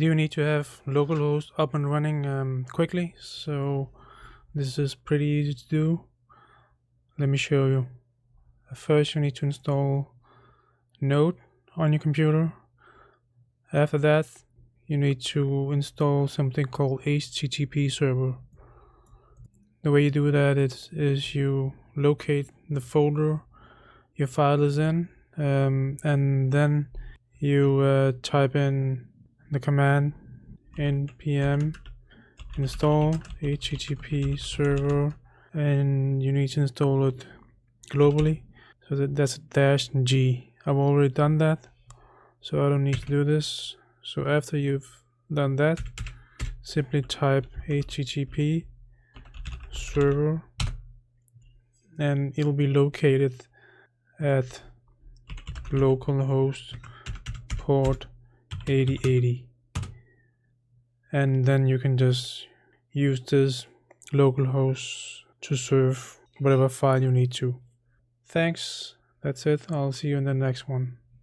you need to have localhost up and running quickly. So this is pretty easy to do. Let me show you. First, you need to install Node on your computer. After that, you need to install something called HTTP server. The way you do that is you locate the folder your file is in, and then you type in the command npm install HTTP server, and you need to install it globally. So that's -G. I've already done that, so I don't need to do this. So after you've done that, simply type HTTP server, and it'll be located at localhost port 8080, and then you can just use this localhost to serve whatever file you need to. Thanks, that's it. I'll see you in the next one.